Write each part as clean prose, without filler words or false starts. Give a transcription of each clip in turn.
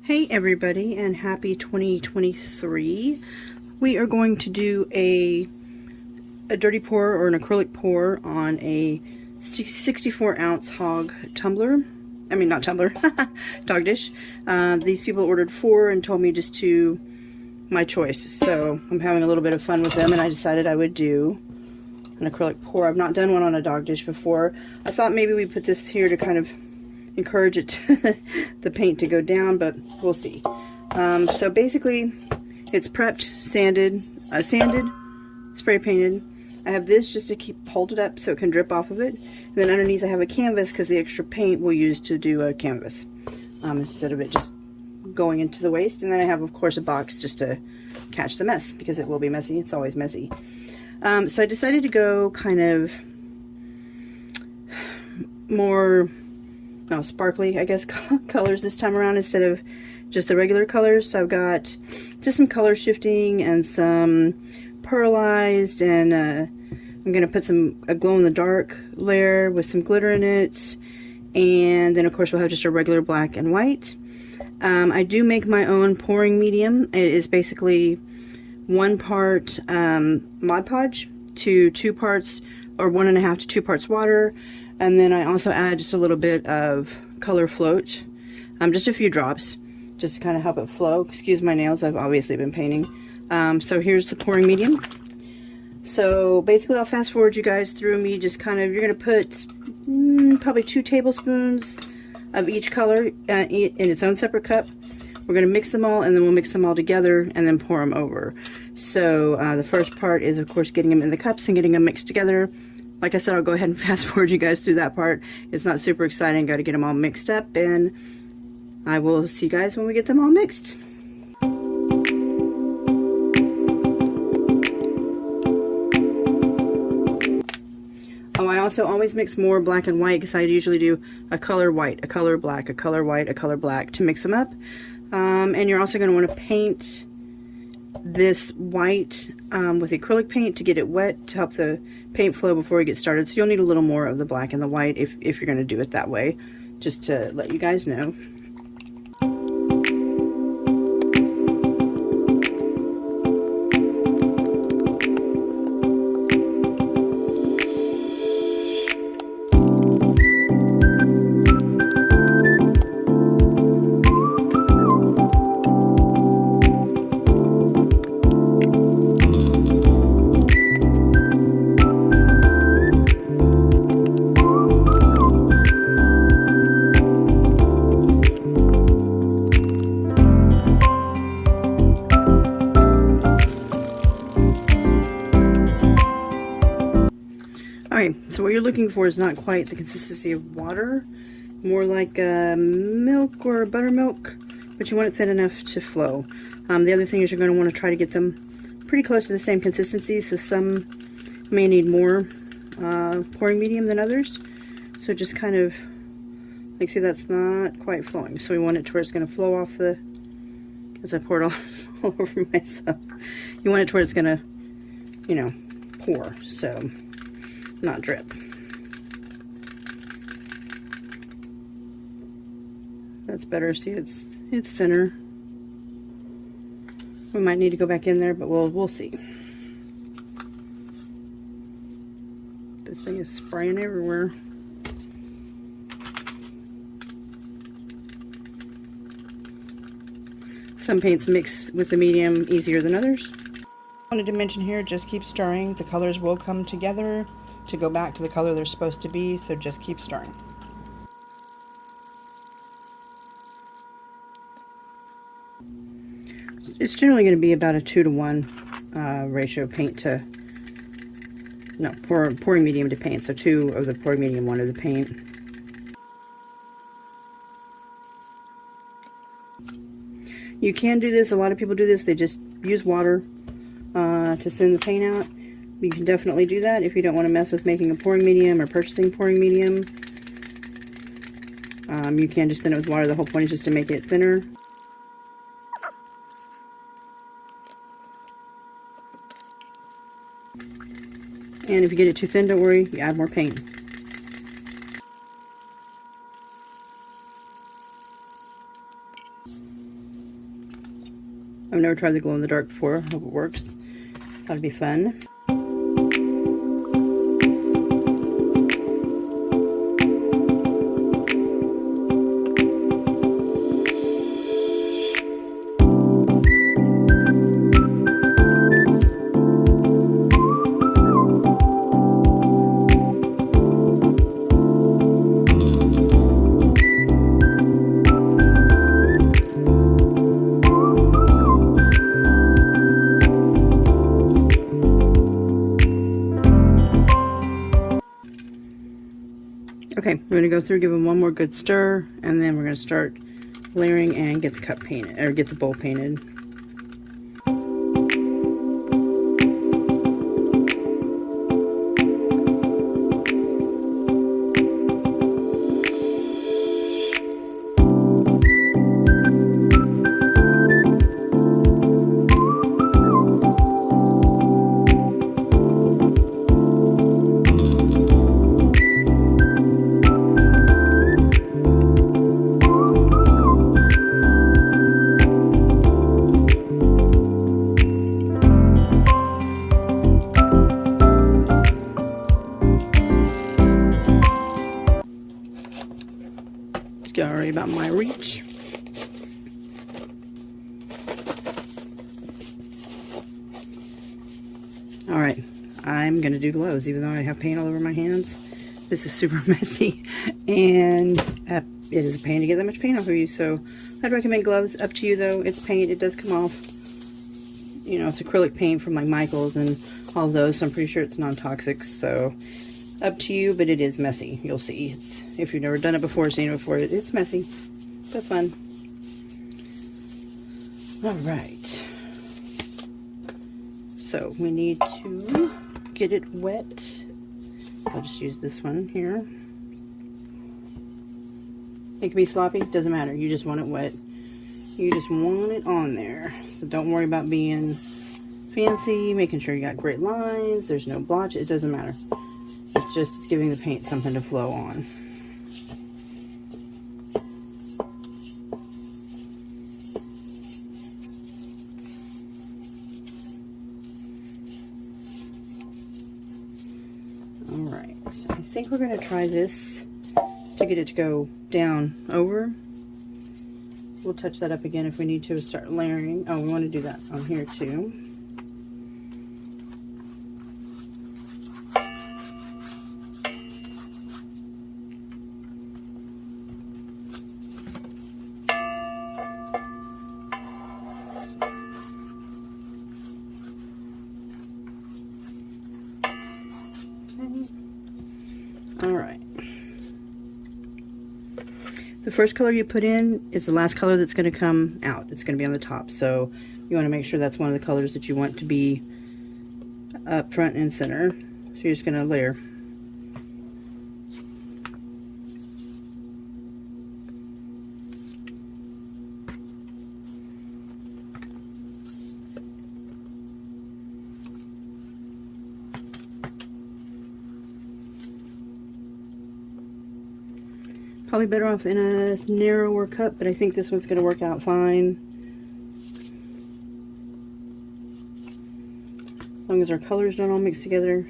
Hey everybody, and happy 2023. We are going to do a dirty pour or an acrylic pour on a 64 ounce hog tumbler. I mean, not tumbler, dog dish. These people ordered 4 and told me just to my choice. So I'm having a little bit of fun with them, and I decided I would do an acrylic pour. I've not done one on a dog dish before. I thought maybe we put this here to kind of encourage it the paint to go down, but we'll see. So basically it's prepped, sanded, spray painted. I have this just to hold it up so it can drip off of it, and then underneath I have a canvas because the extra paint we'll use to do a canvas instead of it just going into the waste. And then I have, of course, a box just to catch the mess because it will be messy. It's always messy. So I decided to go kind of more sparkly, I guess, colors this time around instead of just the regular colors. So I've got just some color shifting and some pearlized, and I'm going to put a glow-in-the-dark layer with some glitter in it, and then of course we'll have just a regular black and white. I do make my own pouring medium. It is basically 1 part Mod Podge to 2 parts, or 1.5 to 2 parts water. And then I also add just a little bit of color float, just a few drops, just to kind of help it flow. Excuse my nails, I've obviously been painting. So here's the pouring medium. So basically I'll fast forward you guys through me just kind of, you're going to put probably 2 tablespoons of each color in its own separate cup. We're going to mix them all, and then we'll mix them all together and then pour them over. So the first part is, of course, getting them in the cups and getting them mixed together. Like I said, I'll go ahead and fast forward you guys through that part. It's not super exciting. Got to get them all mixed up, and I will see you guys when we get them all mixed. Oh, I also always mix more black and white because I usually do a color white, a color black, a color white, a color black to mix them up. And you're also going to want to paint this white with acrylic paint to get it wet to help the paint flow before we get started. So you'll need a little more of the black and the white if you're going to do it that way, just to let you guys know. Alright, so what you're looking for is not quite the consistency of water, more like milk or buttermilk, but you want it thin enough to flow. The other thing is you're going to want to try to get them pretty close to the same consistency, so some may need more pouring medium than others. So just kind of, like, see, that's not quite flowing, so we want it to where it's going to flow off the, as I pour it all over myself. You want it to where it's going to, you know, pour, so not drip. That's better. See, it's thinner. We might need to go back in there, but we'll see. This thing is spraying everywhere. Some paints mix with the medium easier than others. I wanted to mention here, just keep stirring. The colors will come together to go back to the color they're supposed to be, so just keep stirring. It's generally going to be about a 2-to-1 ratio paint to, no, pouring medium to paint, so 2 of the pouring medium, 1 of the paint. You can do this, a lot of people do this, they just use water to thin the paint out. You can definitely do that if you don't want to mess with making a pouring medium or purchasing pouring medium. You can just thin it with water. The whole point is just to make it thinner. And if you get it too thin, don't worry, you add more paint. I've never tried the glow in the dark before. Hope it works. Thought it'd be fun. Okay, we're going to go through, give them one more good stir, and then we're going to start layering and get the cup painted, or get the bowl painted. Sorry about my reach. Alright, I'm going to do glows even though I have paint all over my hands. This is super messy and it is a pain to get that much paint off of you, so I'd recommend gloves. Up to you though, it's paint, it does come off. You know, it's acrylic paint from like Michaels and all those, so I'm pretty sure it's non-toxic, so up to you, but it is messy. You'll see. It's, if you've never done it before, seen it before, it's messy, but fun. Alright. So we need to get it wet. I'll just use this one here. It can be sloppy, doesn't matter. You just want it wet. You just want it on there. So don't worry about being fancy, making sure you got great lines, there's no blotch, it doesn't matter. It's just giving the paint something to flow on. Alright, I think we're going to try this to get it to go down over. We'll touch that up again if we need to start layering. Oh, we want to do that on here too. Alright. The first color you put in is the last color that's going to come out. It's going to be on the top, so you want to make sure that's one of the colors that you want to be up front and center. So you're just going to layer. Probably better off in a narrower cup, but I think this one's going to work out fine. As long as our colors don't all mix together.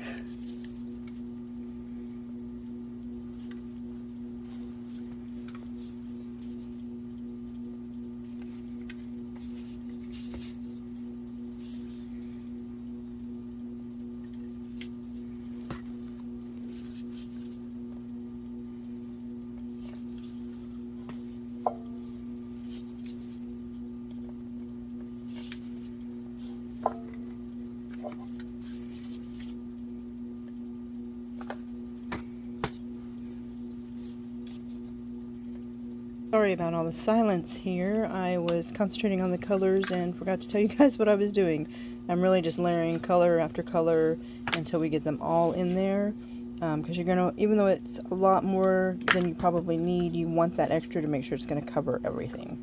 Sorry about all the silence here. I was concentrating on the colors and forgot to tell you guys what I was doing. I'm really just layering color after color until we get them all in there. Because you're going to, even though it's a lot more than you probably need, you want that extra to make sure it's going to cover everything.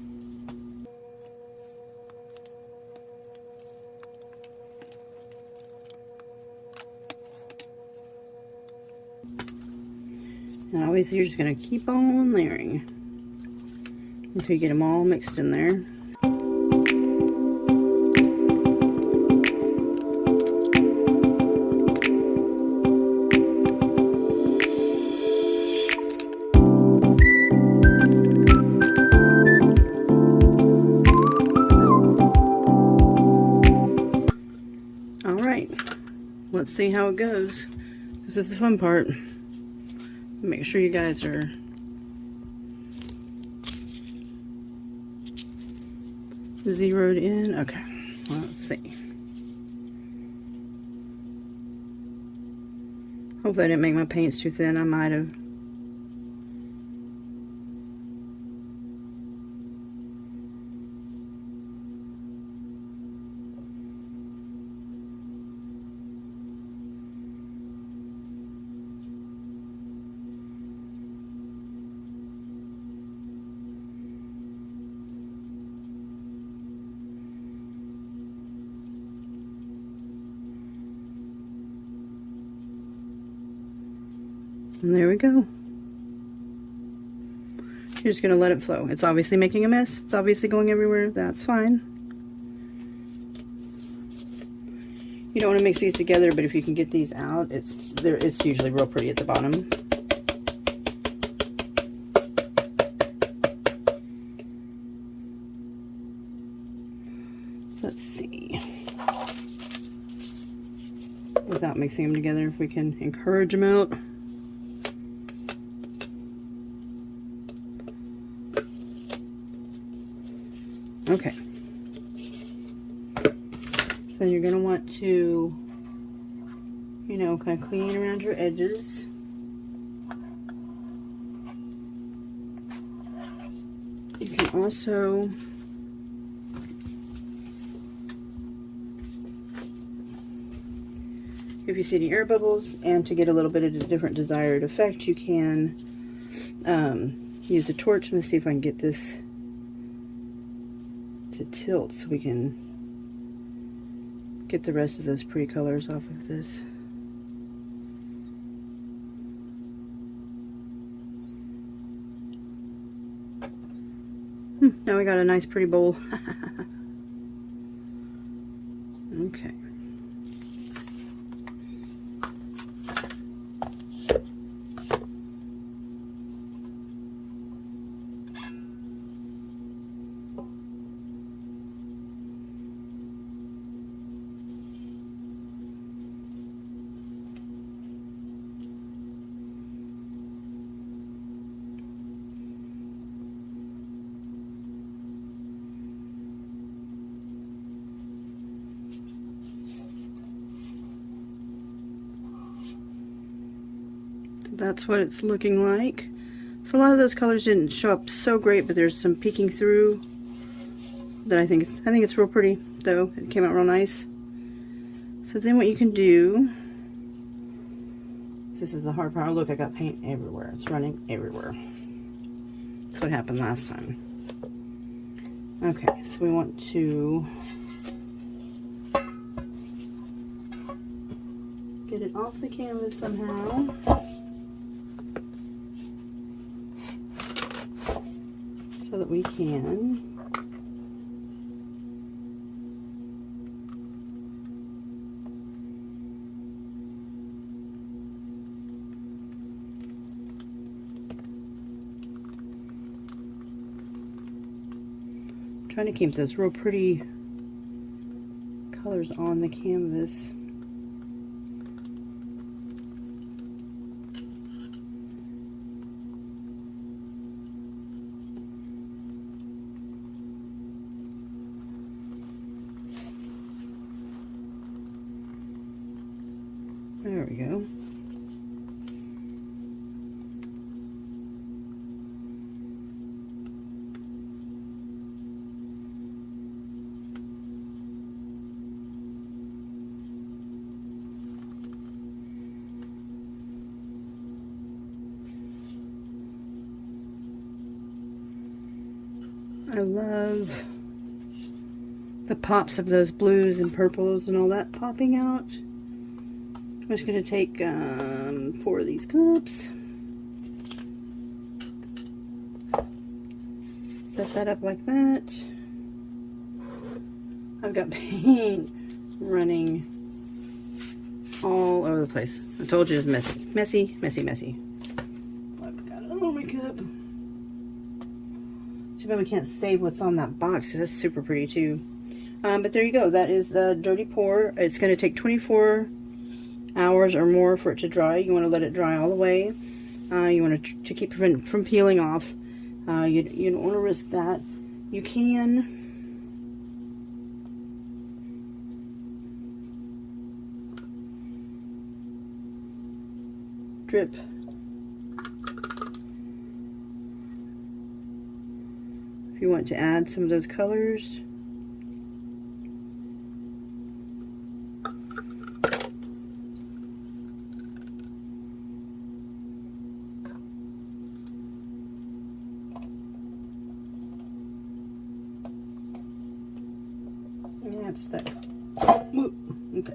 And always you're just going to keep on layering until you get them all mixed in there. see how it goes. This is the fun part. Make sure you guys are zeroed in. Okay, let's see. Hopefully I didn't make my paints too thin. I might have. And there we go. You're just going to let it flow. It's obviously making a mess. It's obviously going everywhere. That's fine. You don't want to mix these together, but if you can get these out, it's usually real pretty at the bottom. Let's see. Without mixing them together, if we can encourage them out. Okay. So you're going to want to, you know, kind of clean around your edges. You can also if you see any air bubbles, and to get a little bit of a different desired effect, you can use a torch. I'm going to see if I can get this to tilt so we can get the rest of those pretty colors off of this. Now we got a nice pretty bowl. Okay. That's what it's looking like. So a lot of those colors didn't show up so great, but there's some peeking through that I think it's real pretty though. It came out real nice. So then what you can do, this is the hard part. Look, I got paint everywhere. It's running everywhere. That's what happened last time. Okay, so we want to get it off the canvas somehow. So that we can trying to keep those real pretty colors on the canvas. There we go. I love the pops of those blues and purples and all that popping out. I'm just going to take 4 of these cups, set that up like that. I've got paint running all over the place. I told you it's messy. Messy, messy, messy. I've got it all on my cup. Too bad we can't save what's on that box, because that's super pretty too. But there you go. That is the Dirty Pour. It's going to take 24 hours or more for it to dry. You want to let it dry all the way. You want to keep it from peeling off. You don't want to risk that. You can drip if you want to add some of those colors. Yeah, it's stuck. Okay.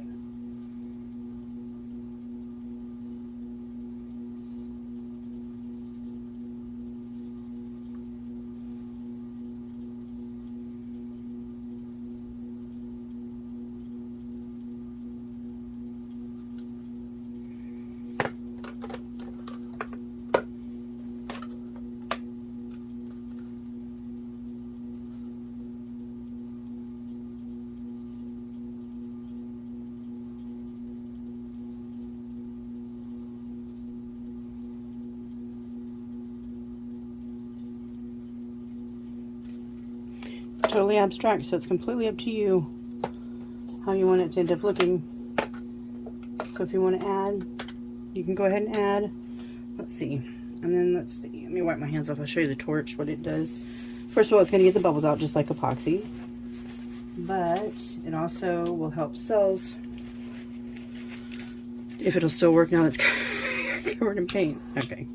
Totally abstract, so it's completely up to you how you want it to end up looking. So if you want to add, you can go ahead and add. Let's see. And then let's see. Let me wipe my hands off. I'll show you the torch, what it does. First of all, it's going to get the bubbles out just like epoxy. But it also will help cells. If it'll still work now that it's covered in paint. Okay.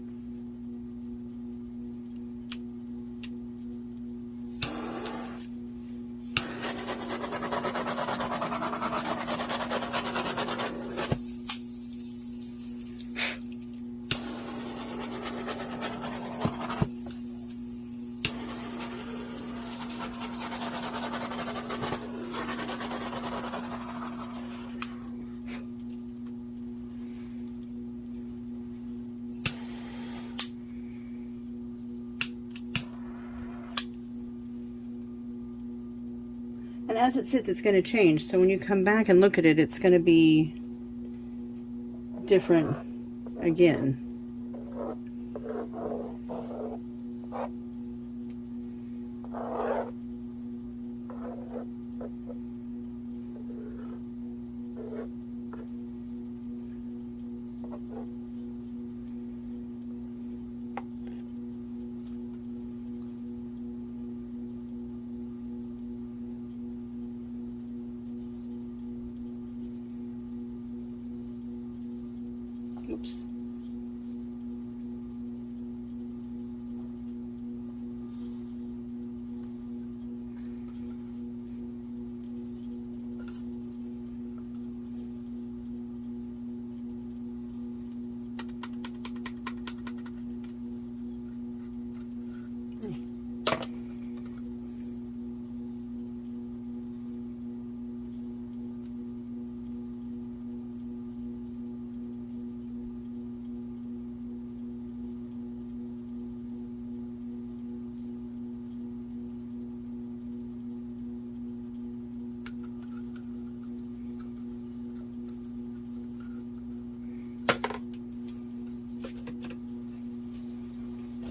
And as it sits, it's going to change. So when you come back and look at it, it's going to be different again. Oops.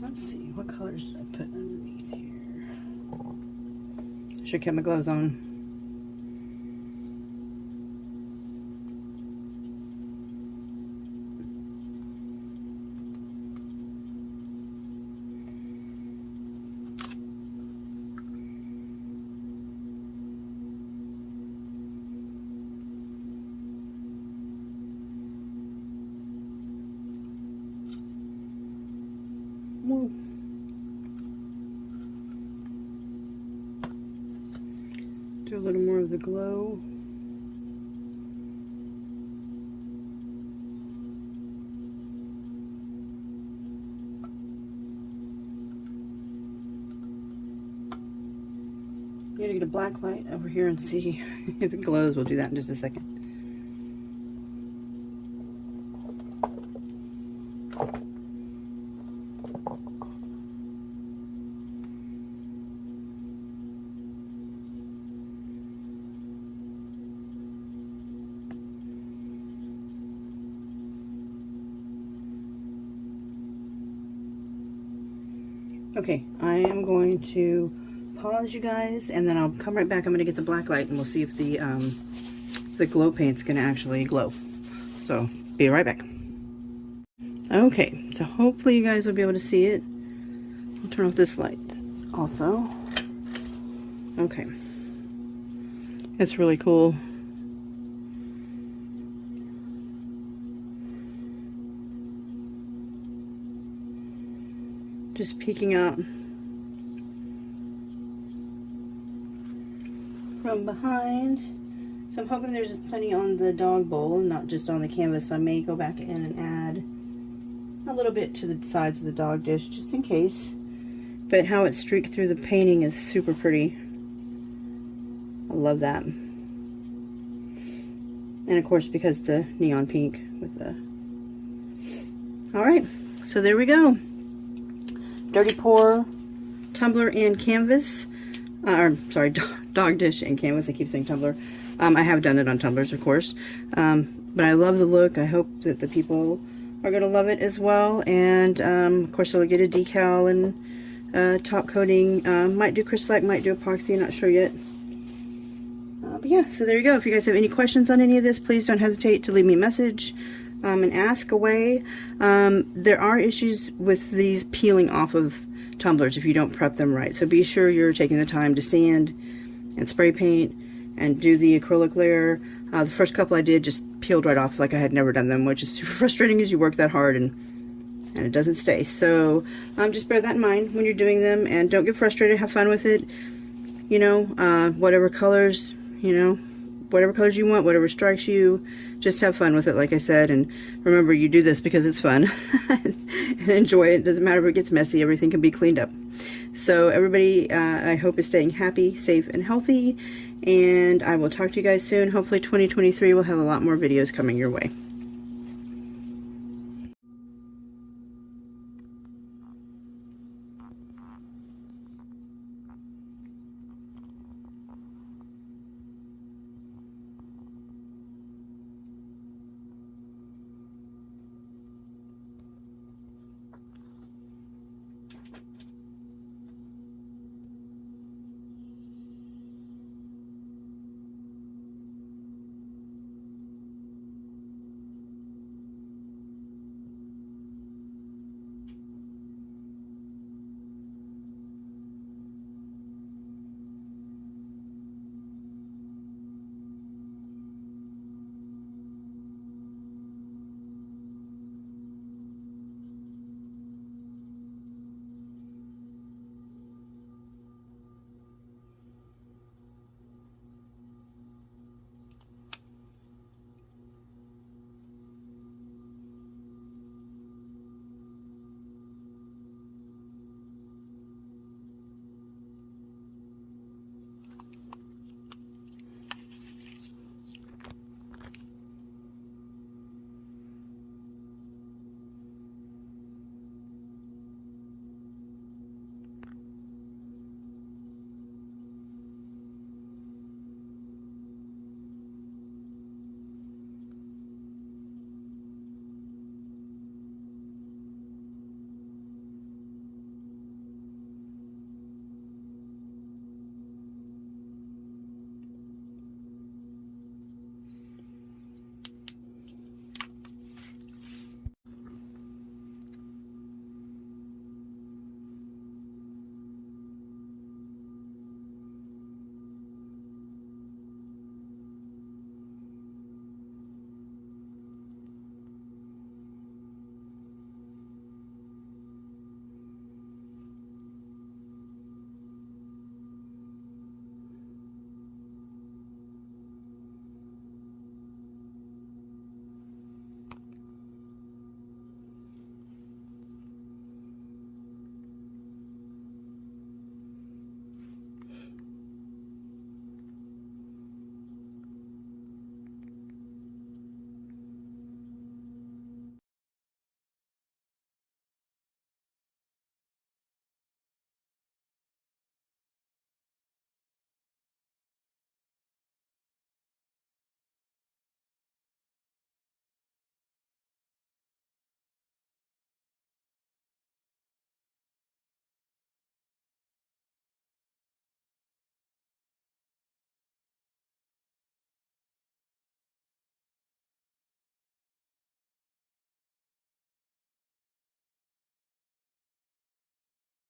Let's see, what colors did I put underneath here? I should keep my gloves on. Do a little more of the glow. I'm gonna get a black light over here and see if it glows. We'll do that in just a second. Okay, I am going to pause, you guys, and then I'll come right back. I'm going to get the black light, and we'll see if the glow paint's going to actually glow. So, be right back. Okay, so hopefully you guys will be able to see it. I'll turn off this light also. Okay. It's really cool. Just peeking out from behind. So I'm hoping there's plenty on the dog bowl, not just on the canvas. So I may go back in and add a little bit to the sides of the dog dish, just in case. But how it's streaked through the painting is super pretty. I love that. And of course, because the neon pink with the... Alright, so there we go. Dirty Pour tumbler and canvas. Sorry, dog dish and canvas. I keep saying tumbler. I have done it on tumblers, of course. But I love the look. I hope that the people are going to love it as well. And, of course, I'll get a decal and top coating. Might do Acrylic, might do epoxy. Not sure yet. But yeah, so there you go. If you guys have any questions on any of this, please don't hesitate to leave me a message. And ask away. There are issues with these peeling off of tumblers if you don't prep them right. So be sure you're taking the time to sand and spray paint and do the acrylic layer. The first couple I did just peeled right off like I had never done them, which is super frustrating as you work that hard and it doesn't stay. So just bear that in mind when you're doing them, and don't get frustrated. Have fun with it. You know, whatever colors, you know, whatever colors you want, whatever strikes you, just have fun with it, like I said. And remember, you do this because it's fun. And enjoy it. It doesn't matter if it gets messy, everything can be cleaned up. So everybody, I hope is staying happy, safe, and healthy, and I will talk to you guys soon. Hopefully 2023 will have a lot more videos coming your way.